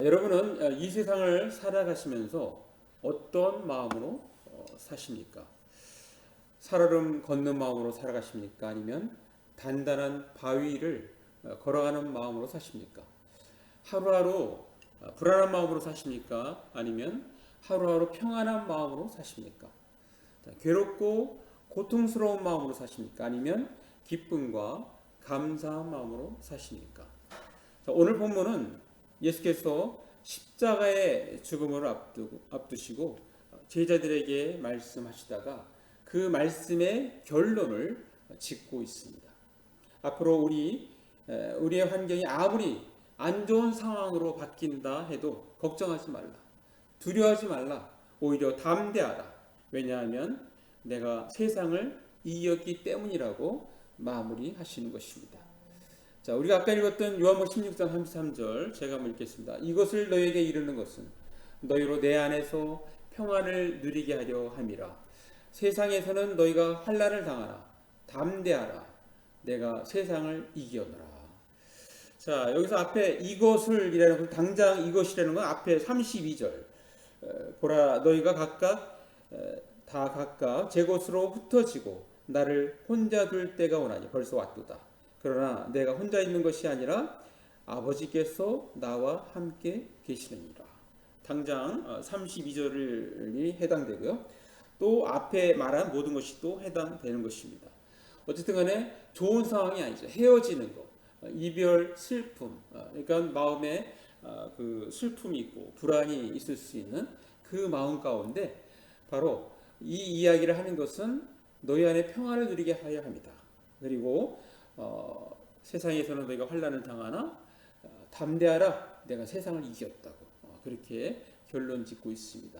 여러분은 이 세상을 살아가시면서 어떤 마음으로 사십니까? 살얼음 걷는 마음으로 살아가십니까? 아니면 단단한 바위를 걸어가는 마음으로 사십니까? 하루하루 불안한 마음으로 사십니까? 아니면 하루하루 평안한 마음으로 사십니까? 괴롭고 고통스러운 마음으로 사십니까? 아니면 기쁨과 감사한 마음으로 사십니까? 오늘 본문은 예수께서 십자가의 죽음을 앞두시고 제자들에게 말씀하시다가 그 말씀의 결론을 짓고 있습니다. 앞으로 우리의 환경이 아무리 안 좋은 상황으로 바뀐다 해도 걱정하지 말라. 두려워하지 말라. 오히려 담대하라. 왜냐하면 내가 세상을 이겼기 때문이라고 마무리하시는 것입니다. 자, 우리가 아까 읽었던 요한복음 16장 33절 제가 한번 읽겠습니다. 이것을 너에게 이르는 것은 너희로 내 안에서 평안을 누리게 하려 함이라. 세상에서는 너희가 환난을 당하나 담대하라. 내가 세상을 이기었노라. 자, 여기서 앞에 이것을이라는 건 당장 이것이라는 건 앞에 32절 보라 너희가 다 각각 제 곳으로 흩어지고 나를 혼자 둘 때가 오나니 벌써 왔도다. 그러나 내가 혼자 있는 것이 아니라 아버지께서 나와 함께 계시느니라. 당장 32절이 해당되고요. 또 앞에 말한 모든 것이 또 해당되는 것입니다. 어쨌든 간에 좋은 상황이 아니죠. 헤어지는 것, 이별, 슬픔, 그러니까 마음에 그 슬픔이 있고 불안이 있을 수 있는 그 마음 가운데 바로 이 이야기를 하는 것은 너희 안에 평안을 누리게 하려 합니다. 그리고 세상에서는 너희가 환난을 당하나 담대하라. 내가 세상을 이겼다고 그렇게 결론 짓고 있습니다.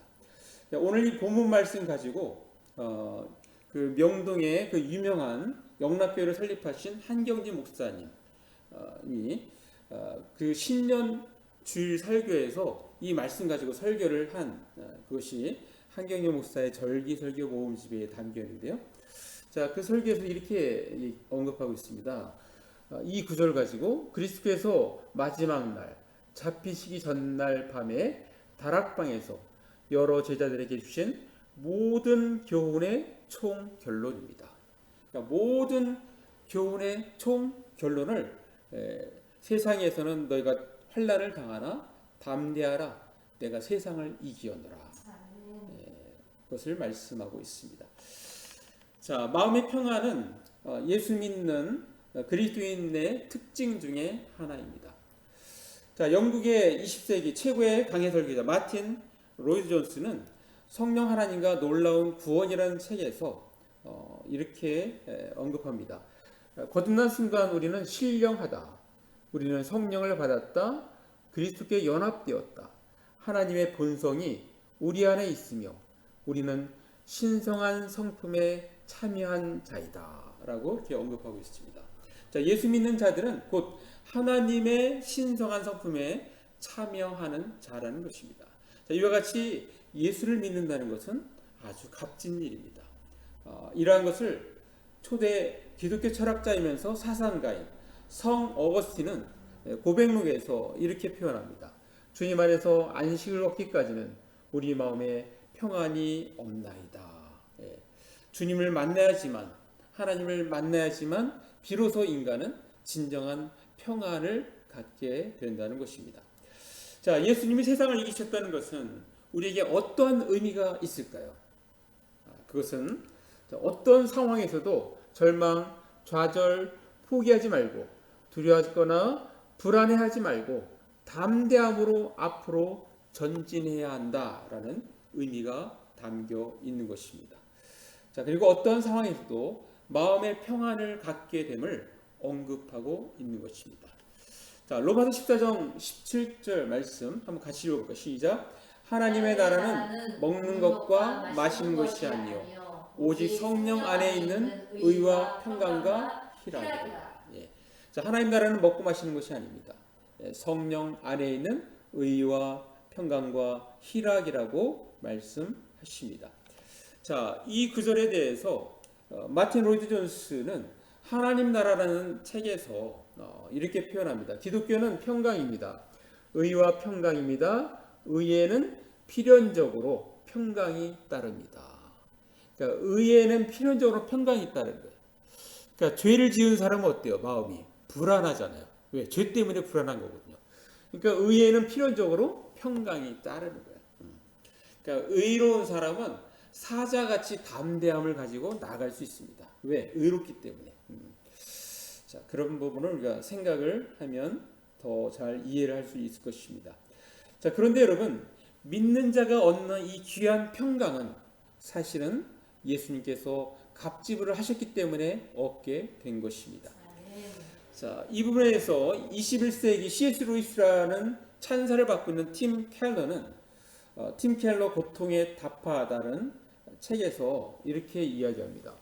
오늘 이 본문 말씀 가지고 그 명동의 그 유명한 영락교회를 설립하신 한경진 목사님이 그 신년 주일 설교에서 이 말씀 가지고 설교를 한 그것이 한경진 목사의 절기 설교 모음집에 담겨 있는데요. 자, 그 설교에서 이렇게 언급하고 있습니다. 이 구절 가지고 그리스도께서 마지막 날 잡히시기 전날 밤에 다락방에서 여러 제자들에게 주신 모든 교훈의 총 결론입니다. 그러니까 모든 교훈의 총 결론을 세상에서는 너희가 환난을 당하나 담대하라. 내가 세상을 이기었노라. 그것을 말씀하고 있습니다. 자, 마음의 평안은 예수 믿는 그리스도인의 특징 중에 하나입니다. 자, 영국의 20세기 최고의 강해 설교자 마틴 로이드 존스는 성령 하나님과 놀라운 구원이라는 책에서 이렇게 언급합니다. 거듭난 순간 우리는 신령하다. 우리는 성령을 받았다. 그리스도께 연합되었다. 하나님의 본성이 우리 안에 있으며 우리는 신성한 성품에 참여한 자이다 라고 이렇게 언급하고 있습니다. 자, 예수 믿는 자들은 곧 하나님의 신성한 성품에 참여하는 자라는 것입니다. 자, 이와 같이 예수를 믿는다는 것은 아주 값진 일입니다. 이러한 것을 초대 기독교 철학자이면서 사상가인 성 어거스틴은 고백록에서 이렇게 표현합니다. 주님 안에서 안식을 얻기까지는 우리 마음에 평안이 없나이다. 주님을 만나야지만 하나님을 만나야지만 비로소 인간은 진정한 평안을 갖게 된다는 것입니다. 자, 예수님이 세상을 이기셨다는 것은 우리에게 어떠한 의미가 있을까요? 그것은 어떤 상황에서도 절망, 좌절, 포기하지 말고 두려워하거나 불안해하지 말고 담대함으로 앞으로 전진해야 한다라는 의미가 담겨 있는 것입니다. 자, 그리고 어떤 상황에서도 마음의 평안을 갖게 됨을 언급하고 있는 것입니다. 자, 로마서 14장 17절 말씀 한번 같이 읽어볼까요? 시작. 하나님의 나라는 먹는 것과 마시는 것이 아니요 오직 성령 안에 있는 의와 평강과 희락이라. 자, 하나님 나라는 먹고 마시는 것이 아닙니다. 성령 안에 있는 의와 평강과 희락이라고 말씀하십니다. 자, 이 구절에 대해서 마틴 로이드 존스는 하나님 나라라는 책에서 이렇게 표현합니다. 기독교는 평강입니다. 의와 평강입니다. 의에는 필연적으로 평강이 따릅니다. 그러니까 의에는 필연적으로 평강이 따른 거예요. 그러니까 죄를 지은 사람은 어때요? 마음이 불안하잖아요. 왜? 죄 때문에 불안한 거거든요. 그러니까 의에는 필연적으로 평강이 따르는 거예요. 그러니까 의로운 사람은 사자같이 담대함을 가지고 나아갈 수 있습니다. 왜? 의롭기 때문에. 자, 그런 부분을 우리가 생각을 하면 더 잘 이해를 할 수 있을 것입니다. 자, 그런데 여러분, 믿는 자가 얻는 이 귀한 평강은 사실은 예수님께서 갑집을 하셨기 때문에 얻게 된 것입니다. 자, 이 부분에서 21세기 C.S. 루이스라는 찬사를 받고 있는 팀 켈러는 팀 켈러 고통에 답하다는 책에서 이렇게 이야기합니다.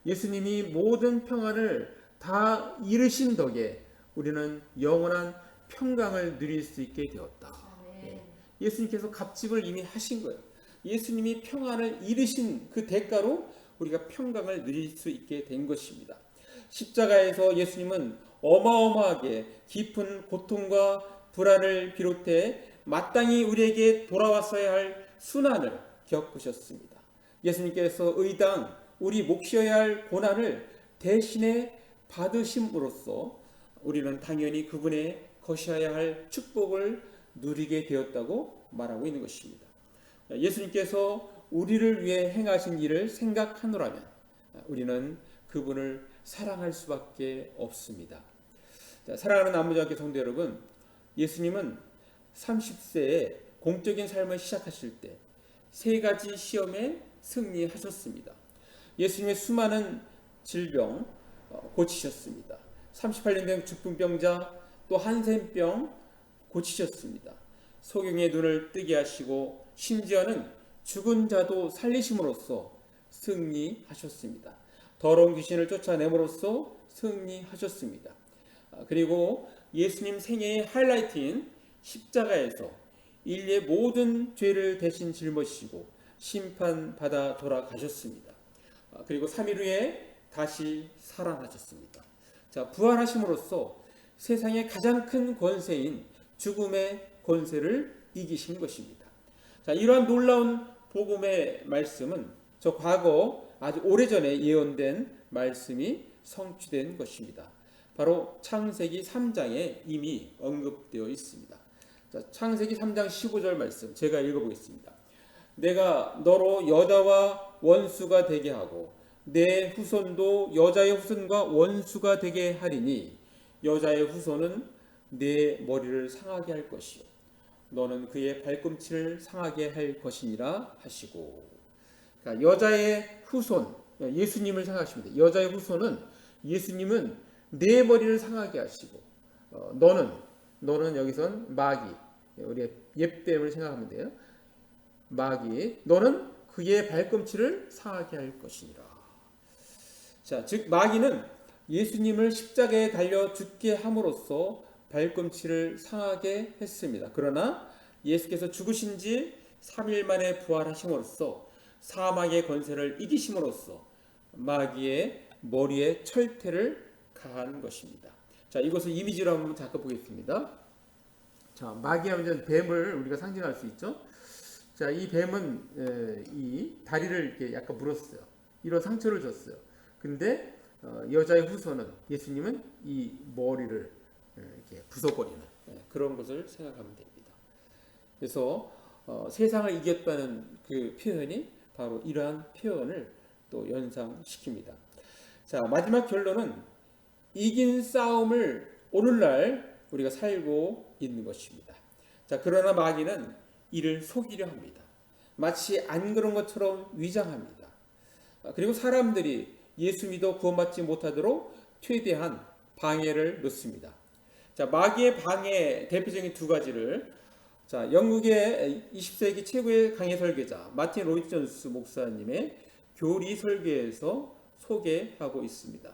예수님이 모든 평안을 다 이루신 덕에 우리는 영원한 평강을 누릴 수 있게 되었다. 예수님께서 갑집을 이미 하신 거예요. 예수님이 평안을 이루신 그 대가로 우리가 평강을 누릴 수 있게 된 것입니다. 십자가에서 예수님은 어마어마하게 깊은 고통과 불안을 비롯해 마땅히 우리에게 돌아왔어야 할 순환을 겪으셨습니다. 예수님께서 의당 우리 몫이어야 할 고난을 대신에 받으심으로써 우리는 당연히 그분의 것이어야 할 축복을 누리게 되었다고 말하고 있는 것입니다. 예수님께서 우리를 위해 행하신 일을 생각하노라면 우리는 그분을 사랑할 수밖에 없습니다. 자, 사랑하는 남부장학교 성도 여러분, 예수님은 30세에 공적인 삶을 시작하실 때 세 가지 시험에 승리하셨습니다. 예수님의 수많은 질병 고치셨습니다. 38년 된 죽분병자, 또 한센병 고치셨습니다. 소경의 눈을 뜨게 하시고 심지어는 죽은 자도 살리심으로써 승리하셨습니다. 더러운 귀신을 쫓아냄으로써 승리하셨습니다. 그리고 예수님 생애의 하이라이트인 십자가에서 인류의 모든 죄를 대신 짊어지시고 심판받아 돌아가셨습니다. 그리고 3일 후에 다시 살아나셨습니다. 자, 부활하심으로써 세상의 가장 큰 권세인 죽음의 권세를 이기신 것입니다. 자, 이러한 놀라운 복음의 말씀은 저 과거 아주 오래전에 예언된 말씀이 성취된 것입니다. 바로 창세기 3장에 이미 언급되어 있습니다. 자, 창세기 3장 15절 말씀 제가 읽어보겠습니다. 내가 너로 여자와 원수가 되게 하고 내 후손도 여자의 후손과 원수가 되게 하리니 여자의 후손은 내 머리를 상하게 할 것이요 너는 그의 발꿈치를 상하게 할 것이니라 하시고. 그러니까 여자의 후손, 예수님을 생각하시면 돼요. 여자의 후손은 예수님은 내 머리를 상하게 하시고 너는 여기선 마귀, 우리의 옛뱀을 생각하면 돼요. 마귀, 너는 그의 발꿈치를 상하게 할 것이니라. 자, 즉 마귀는 예수님을 십자가에 달려 죽게 함으로써 발꿈치를 상하게 했습니다. 그러나 예수께서 죽으신 지 3일 만에 부활하심으로써 사망의 권세를 이기심으로써 마귀의 머리에 철퇴를 가한 것입니다. 자, 이것을 이미지로 한번 잠깐 보겠습니다. 자, 마귀하면 뱀을 우리가 상징할 수 있죠. 자, 이 뱀은 이 다리를 이렇게 약간 물었어요. 이런 상처를 줬어요. 근데 여자의 후손은 예수님은 이 머리를 이렇게 부숴버리는 그런 것을 생각하면 됩니다. 그래서 세상을 이겼다는 그 표현이 바로 이러한 표현을 또 연상시킵니다. 자, 마지막 결론은 이긴 싸움을 오늘날 우리가 살고 있는 것입니다. 자, 그러나 마귀는 이를 속이려 합니다. 마치 안 그런 것처럼 위장합니다. 그리고 사람들이 예수 믿어 구원받지 못하도록 최대한 방해를 놓습니다. 자, 마귀의 방해 대표적인 두 가지를 자, 영국의 20세기 최고의 강해 설교자 마틴 로이드 존스 목사님의 교리 설교에서 소개하고 있습니다.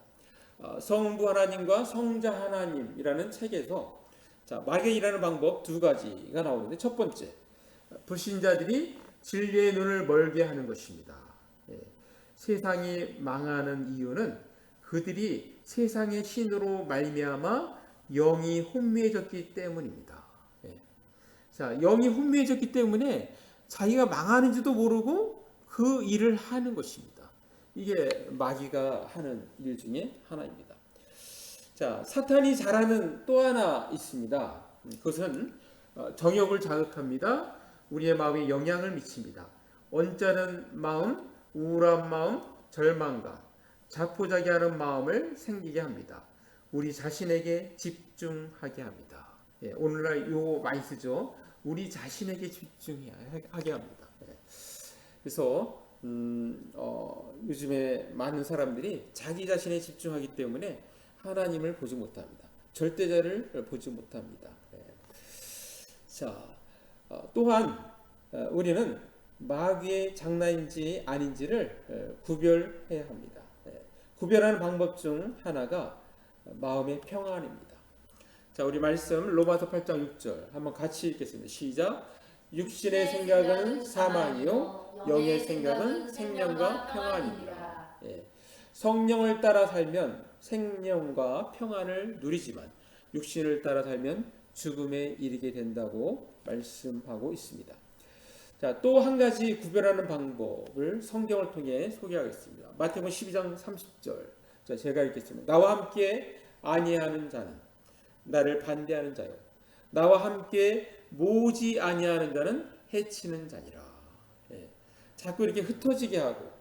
성부 하나님과 성자 하나님이라는 책에서 자, 마귀가 일하는 방법 두 가지가 나오는데, 첫 번째, 불신자들이 진리의 눈을 멀게 하는 것입니다. 세상이 망하는 이유는 그들이 세상의 신으로 말미암아 영이 혼미해졌기 때문입니다. 자, 영이 혼미해졌기 때문에 자기가 망하는지도 모르고 그 일을 하는 것입니다. 이게 마귀가 하는 일 중에 하나입니다. 자, 사탄이 잘하는 또 하나 있습니다. 그것은 정욕을 자극합니다. 우리의 마음에 영향을 미칩니다. 언짢은 마음, 우울한 마음, 절망감, 자포자기하는 마음을 생기게 합니다. 우리 자신에게 집중하게 합니다. 예, 오늘날 요거 많이 쓰죠. 우리 자신에게 집중하게 합니다. 예. 그래서 요즘에 많은 사람들이 자기 자신에 집중하기 때문에 하나님을 보지 못합니다. 절대자를 보지 못합니다. 예. 자, 또한 우리는 마귀의 장난인지 아닌지를 구별해야 합니다. 예. 구별하는 방법 중 하나가 마음의 평안입니다. 자, 우리 말씀 로마서 8장 6절 한번 같이 읽겠습니다. 시작. 육신의 생각은 사망이요 영의 생각은 생명과 평안이니라. 예. 성령을 따라 살면 생명과 평안을 누리지만 육신을 따라 살면 죽음에 이르게 된다고 말씀하고 있습니다. 자, 또 한 가지 구별하는 방법을 성경을 통해 소개하겠습니다. 마태복음 12장 30절. 자, 제가 읽겠습니다. 나와 함께 아니하는 자는 나를 반대하는 자요 나와 함께 모으지 아니하는 자는 해치는 자니라. 예. 자꾸 이렇게 흩어지게 하고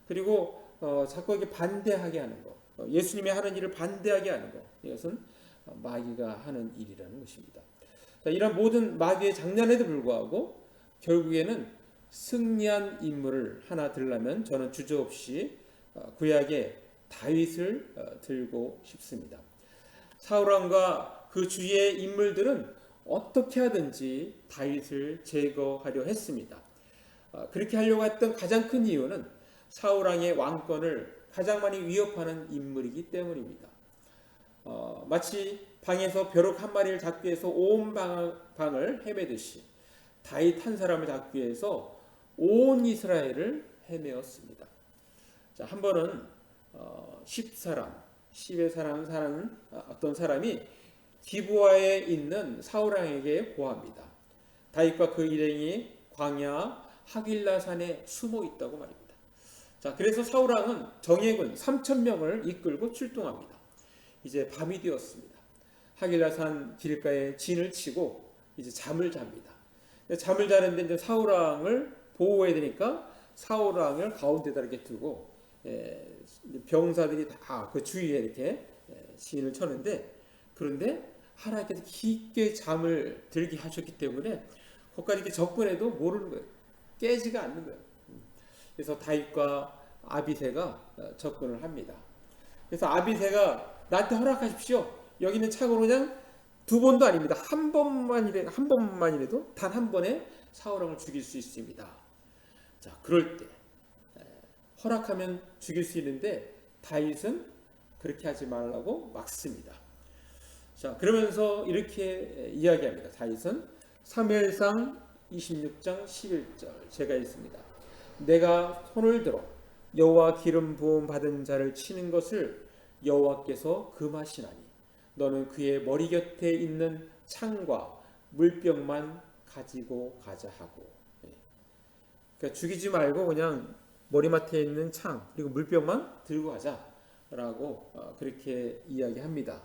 그리고 자꾸 이렇게 반대하게 하는 것, 예수님이 하는 일을 반대하게 하는 것, 이것은 마귀가 하는 일이라는 것입니다. 자, 이런 모든 마귀의 장난에도 불구하고 결국에는 승리한 인물을 하나 들려면 저는 주저없이 구약의 다윗을 들고 싶습니다. 사울왕과 그 주위의 인물들은 어떻게 하든지 다윗을 제거하려 했습니다. 그렇게 하려고 했던 가장 큰 이유는 사울왕의 왕권을 가장 많이 위협하는 인물이기 때문입니다. 마치 방에서 벼룩 한 마리를 잡기 위해서 온 방을 헤매듯이 다윗 한 사람을 잡기 위해서 온 이스라엘을 헤매었습니다. 자, 한 번은 10의 사람 사는 어떤 사람이 기브아에 있는 사울왕에게 고합니다. 다윗과 그 일행이 광야 하길라산에 숨어 있다고 말입니다. 자, 그래서 사울왕은 정예군 3,000명을 이끌고 출동합니다. 이제 밤이 되었습니다. 하길라산 길가에 진을 치고 이제 잠을 잡니다. 잠을 자는데 이제 사울왕을 보호해야 되니까 사울왕을 가운데다 이렇게 두고 병사들이 다 그 주위에 이렇게 진을 쳤는데, 그런데 하나님께서 깊게 잠을 들게 하셨기 때문에 거기까지 이렇게 접근해도 모르는 거예요. 깨지가 않는 거예요. 그래서 다윗과 아비새가 접근을 합니다. 그래서 아비새가 나한테 허락하십시오. 여기는 차고로 그냥 2번도 아닙니다. 한 번만이라도 단 한 번에 사울왕을 죽일 수 있습니다. 자, 그럴 때 허락하면 죽일 수 있는데 다윗은 그렇게 하지 말라고 막습니다. 자, 그러면서 이렇게 이야기합니다. 다윗은 사무엘상 26장 11절 제가 읽습니다. 내가 손을 들어 여호와 기름 부음 받은 자를 치는 것을 여호와께서 금하시나니 너는 그의 머리 곁에 있는 창과 물병만 가지고 가자 하고. 그러니까 죽이지 말고 그냥 머리맡에 있는 창 그리고 물병만 들고 가자라고 그렇게 이야기합니다.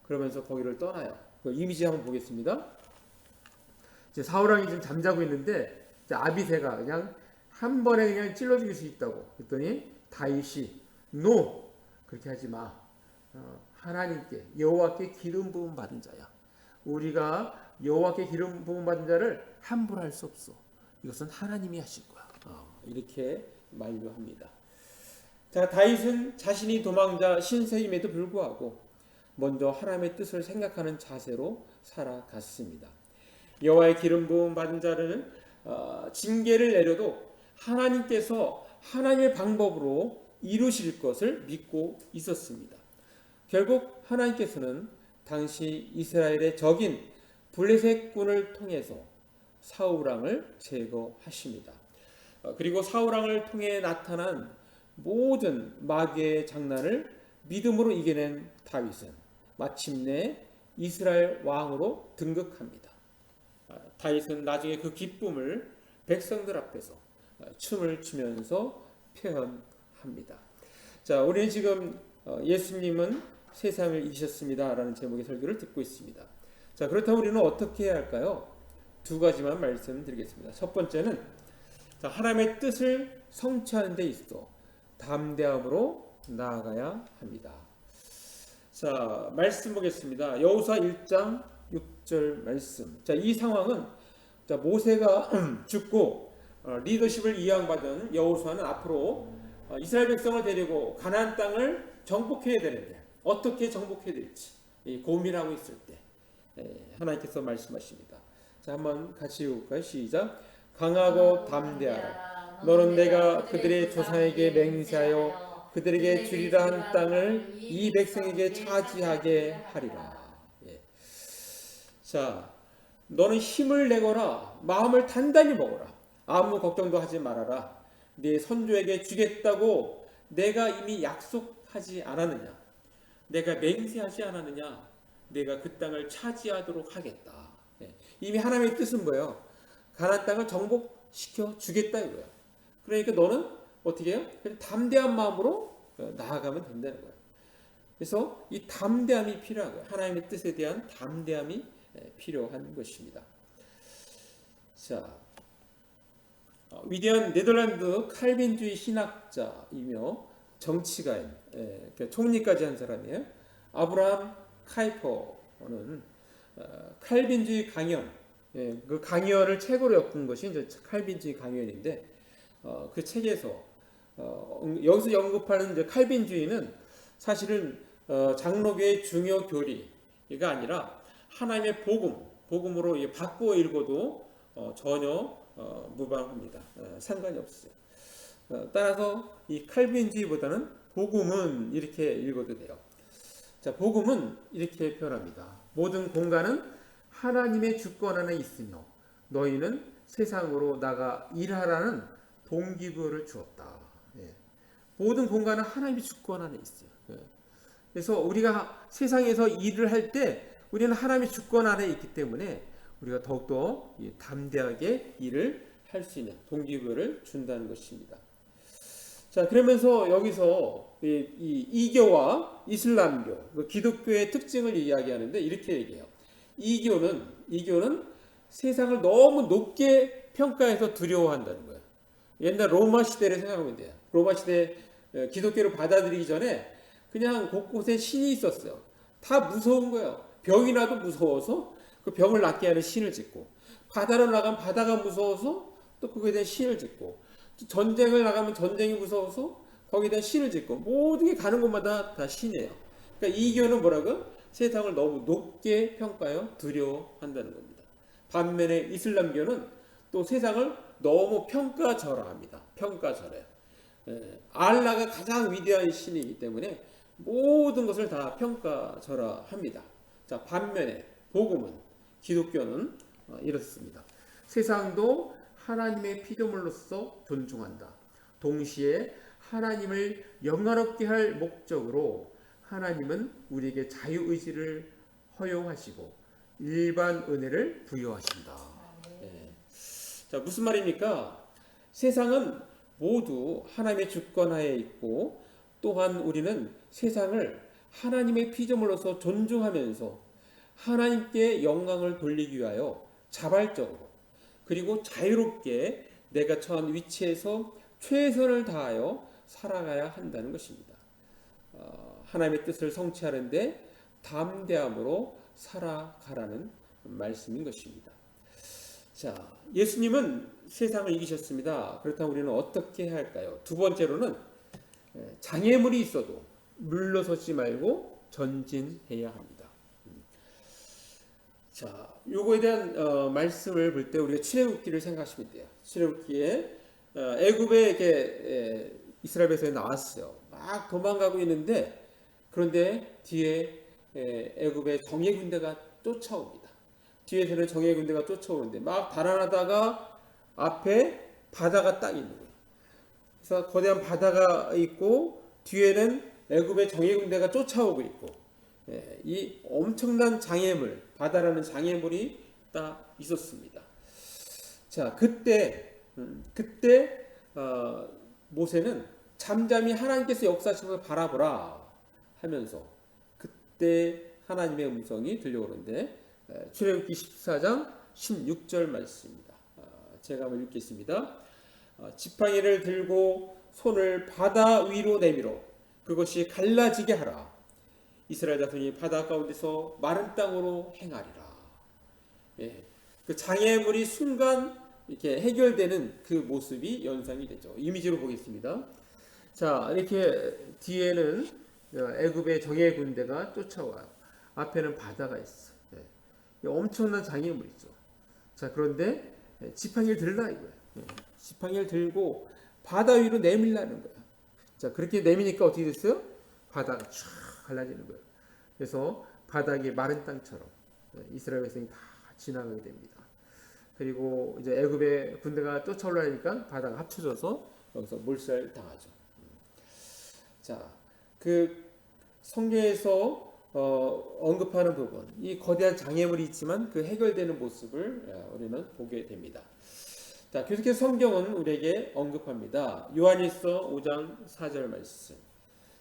그러면서 거기를 떠나요. 그 이미지 한번 보겠습니다. 이제 사울왕이 지금 잠자고 있는데 이제 아비새가 그냥 한 번에 그냥 찔러 죽일 수 있다고 그랬더니 다윗이 노 그렇게 하지 마. 하나님께 여호와께 기름 부음 받은 자야. 우리가 여호와께 기름 부음 받은 자를 함부로 할 수 없어. 이것은 하나님이 하신 거야. 이렇게 만류합니다. 자, 다윗은 자신이 도망자 신세임에도 불구하고 먼저 하나님의 뜻을 생각하는 자세로 살아갔습니다. 여호와의 기름 부음 받은 자는 징계를 내려도 하나님께서 하나님의 방법으로 이루실 것을 믿고 있었습니다. 결국 하나님께서는 당시 이스라엘의 적인 블레셋군을 통해서 사울왕을 제거하십니다. 그리고 사울왕을 통해 나타난 모든 마귀의 장난을 믿음으로 이겨낸 다윗은 마침내 이스라엘 왕으로 등극합니다. 다윗은 나중에 그 기쁨을 백성들 앞에서 춤을 추면서 표현합니다. 자, 우리는 지금 예수님은 세상을 이기셨습니다 라는 제목의 설교를 듣고 있습니다. 자, 그렇다면 우리는 어떻게 해야 할까요? 두 가지만 말씀드리겠습니다. 첫 번째는 하나님의 뜻을 성취하는 데 있어 담대함으로 나아가야 합니다. 자, 말씀 보겠습니다. 여호수아 1장 6절 말씀. 자, 이 상황은 모세가 죽고 리더십을 이양받은 여호수아는 앞으로 이스라엘 백성을 데리고 가나안 땅을 정복해야 되는데 어떻게 정복해야 될지 고민하고 있을 때 하나님께서 말씀하십니다. 자, 한번 같이 읽을까요? 시작. 강하고 담대하라. 너는 내가 그들의 조상에게 맹세하여 그들에게 주리라 한 땅을 이 백성에게 차지하게 하리라. 예. 자, 너는 힘을 내거라. 마음을 단단히 먹어라. 아무 걱정도 하지 말아라. 네 선조에게 주겠다고 내가 이미 약속하지 않았느냐? 내가 맹세하지 않았느냐? 내가 그 땅을 차지하도록 하겠다. 예. 이미 하나님의 뜻은 뭐예요? 가나안 땅을 정복시켜 주겠다 이거야. 그러니까 너는 어떻게 해요? 그냥 담대한 마음으로 나아가면 된다는 거예요. 그래서 이 담대함이 필요한 거예요. 하나님의 뜻에 대한 담대함이 필요한 것입니다. 자, 위대한 네덜란드 칼빈주의 신학자이며 정치가인, 총리까지 한 사람이에요. 아브라함 카이퍼는 칼빈주의 강연, 그 강연을 책으로 엮은 것이 이제 칼빈주의 강연인데, 그 책에서 여기서 언급하는 이제 칼빈주의는 사실은 장로교의 중요 교리가 아니라 하나님의 복음으로 바꾸어 읽어도 전혀 무방합니다. 상관이 없어요. 따라서 이 칼빈주의보다는 복음은 이렇게 읽어도 돼요. 자, 복음은 이렇게 표현합니다. 모든 공간은 하나님의 주권 안에 있으며 너희는 세상으로 나가 일하라는 동기부여를 주었다. 예. 모든 공간은 하나님의 주권 안에 있어요. 예. 그래서 우리가 세상에서 일을 할 때 우리는 하나님의 주권 안에 있기 때문에 우리가 더욱더 담대하게 일을 할 수 있는 동기부여를 준다는 것입니다. 자, 그러면서 여기서 이 이교와 이슬람교, 기독교의 특징을 이야기하는데 이렇게 얘기해요. 이교는 세상을 너무 높게 평가해서 두려워한다는 거예요. 옛날 로마 시대를 생각하면 돼요. 로마 시대 기독교를 받아들이기 전에 그냥 곳곳에 신이 있었어요. 다 무서운 거예요. 병이 나도 무서워서 그 병을 낫게 하는 신을 짓고, 바다로 나가면 바다가 무서워서 또 거기에 대한 신을 짓고, 전쟁을 나가면 전쟁이 무서워서 거기에 대한 신을 짓고, 모든 게 가는 곳마다 다 신이에요. 그러니까 이교는 뭐라고? 세상을 너무 높게 평가하여 두려워한다는 겁니다. 반면에 이슬람교는 또 세상을 너무 평가절하합니다. 평가절해요. 알라가 가장 위대한 신이기 때문에 모든 것을 다 평가절하합니다. 자, 반면에 복음은, 기독교는 이렇습니다. 세상도 하나님의 피조물로서 존중한다. 동시에 하나님을 영화롭게 할 목적으로 하나님은 우리에게 자유의지를 허용하시고 일반 은혜를 부여하신다. 네. 자, 무슨 말입니까? 세상은 모두 하나님의 주권하에 있고, 또한 우리는 세상을 하나님의 피조물로서 존중하면서 하나님께 영광을 돌리기 위하여 자발적으로 그리고 자유롭게 내가 처한 위치에서 최선을 다하여 살아가야 한다는 것입니다. 하나님의 뜻을 성취하는데 담대함으로 살아가라는 말씀인 것입니다. 자, 예수님은 세상을 이기셨습니다. 그렇다면 우리는 어떻게 해야 할까요? 두 번째로는 장애물이 있어도 물러서지 말고 전진해야 합니다. 자, 요거에 대한 말씀을 볼 때 우리가 출애굽기를 생각하시면 돼요. 출애굽기에 애굽에 이렇게 이스라엘 백성이 나왔어요. 막 도망가고 있는데, 그런데 뒤에 애굽의 정예 군대가 쫓아옵니다. 뒤에서는 정예 군대가 쫓아오는데 막 달아나다가 앞에 바다가 딱 있는 거예요. 그래서 거대한 바다가 있고 뒤에는 애굽의 정예 군대가 쫓아오고 있고, 이 엄청난 장애물, 바다라는 장애물이 딱 있었습니다. 자, 그때 모세는 잠잠히 하나님께서 역사하시는 것을 바라보라 하면서 그때 하나님의 음성이 들려오는데 출애굽기 14장 16절 말씀입니다. 제가 한번 읽겠습니다. 지팡이를 들고 손을 바다 위로 내밀어 그것이 갈라지게 하라. 이스라엘 자손이 바다 가운데서 마른 땅으로 행하리라. 예, 그 장애물이 순간 이렇게 해결되는 그 모습이 연상이 되죠. 이미지로 보겠습니다. 자, 이렇게 뒤에는 애굽의 정예 군대가 쫓아와요. 앞에는 바다가 있어. 예, 엄청난 장애물이죠. 자, 그런데 지팡이를 들라 이거예요. 예, 지팡이를 들고 바다 위로 내밀라는 거야. 자, 그렇게 내미니까 어떻게 됐어요? 바다가 쫙 갈라지는 거예요. 그래서 바닥이 마른 땅처럼 이스라엘 백성이 다 지나가게 됩니다. 그리고 이제 애굽의 군대가 쫓아오려니까 바다가 합쳐져서 여기서 몰살 당하죠. 자, 그 성경에서 언급하는 부분, 이 거대한 장애물이 있지만 그 해결되는 모습을 우리는 보게 됩니다. 자, 계속해서 성경은 우리에게 언급합니다. 요한일서 5장 4절 말씀.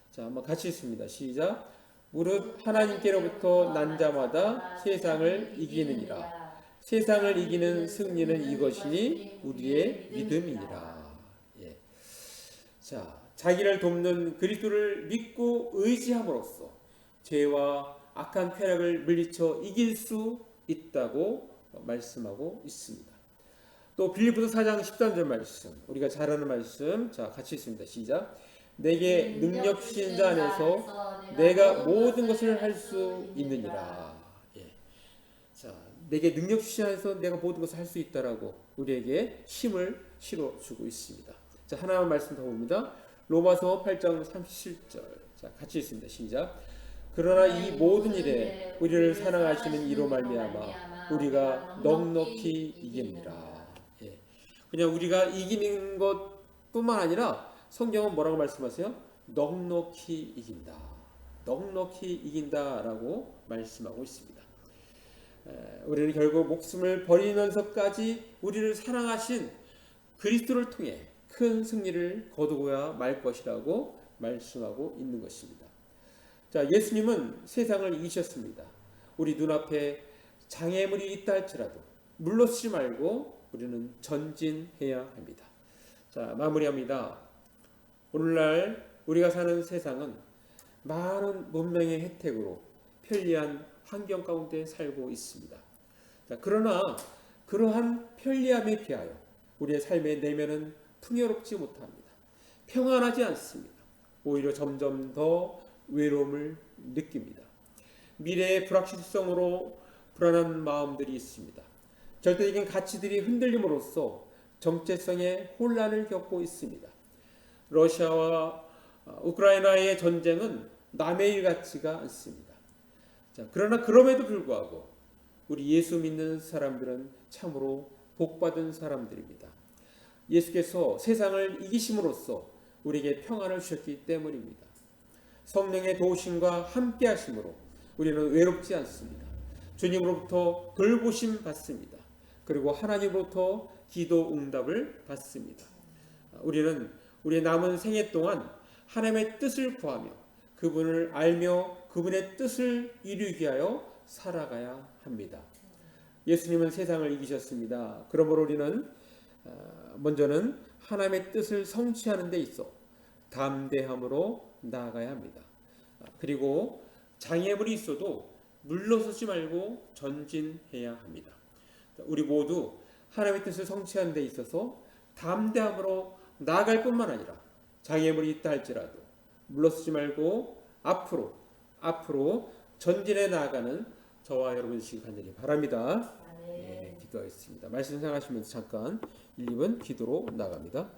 자, 한번 같이 읽습니다. 시작. 무릇 하나님께로부터 난 자마다 세상을 이기느니라. 세상을 이기는 승리는 이것이니 우리의 믿음이니라. 예. 자, 자기를 돕는 그리스도를 믿고 의지함으로써 죄와 악한 쾌락을 물리쳐 이길 수 있다고 말씀하고 있습니다. 또 빌립보서 4장 13절 말씀, 우리가 잘 아는 말씀. 자, 같이 읽습니다. 시작. 내게 능력 주신 자 안에서 내가 모든 것을 할 수 있느니라. 예. 자, 내게 능력 주신 안에서 내가 모든 것을 할 수 있다라고 우리에게 힘을 실어주고 있습니다. 자, 하나만 말씀 더 봅니다. 로마서 8장 37절. 자, 같이 읽습니다. 시작. 그러나 이 모든 일에 우리를 사랑하시는 이로 말미암아 우리가 넉넉히 이깁니다. 예. 그냥 우리가 이기는 것뿐만 아니라 성경은 뭐라고 말씀하세요? 넉넉히 이긴다. 넉넉히 이긴다라고 말씀하고 있습니다. 우리는 결국 목숨을 버리면서까지 우리를 사랑하신 그리스도를 통해 큰 승리를 거두고야 말 것이라고 말씀하고 있는 것입니다. 자, 예수님은 세상을 이기셨습니다. 우리 눈앞에 장애물이 있다 할지라도 물러서지 말고 우리는 전진해야 합니다. 자, 마무리합니다. 오늘날 우리가 사는 세상은 많은 문명의 혜택으로 편리한 환경 가운데 살고 있습니다. 자, 그러나 그러한 편리함에 비하여 우리의 삶의 내면은 풍요롭지 못합니다. 평안하지 않습니다. 오히려 점점 더 외로움을 느낍니다. 미래의 불확실성으로 불안한 마음들이 있습니다. 절대적인 가치들이 흔들림으로써 정체성의 혼란을 겪고 있습니다. 러시아와 우크라이나의 전쟁은 남의 일 같지가 않습니다. 자, 그러나 그럼에도 불구하고 우리 예수 믿는 사람들은 참으로 복받은 사람들입니다. 예수께서 세상을 이기심으로써 우리에게 평안을 주셨기 때문입니다. 성령의 도우심과 함께 하심으로 우리는 외롭지 않습니다. 주님으로부터 돌보심 받습니다. 그리고 하나님으로부터 기도 응답을 받습니다. 우리는 우리의 남은 생애 동안 하나님의 뜻을 구하며 그분을 알며 그분의 뜻을 이루기 위하여 살아가야 합니다. 예수님은 세상을 이기셨습니다. 그러므로 우리는 먼저는 하나님의 뜻을 성취하는 데 있어 담대함으로 나아가야 합니다. 그리고 장애물이 있어도 물러서지 말고 전진해야 합니다. 우리 모두 하나님의 뜻을 성취하는 데 있어서 담대함으로 나아갈 뿐만 아니라 장애물이 있다 할지라도 물러서지 말고 앞으로 전진해 나아가는 저와 여러분 되시기 간절히 바랍니다. 네, 기도하겠습니다. 말씀 생각하시면서 잠깐 1, 2분 기도로 나갑니다.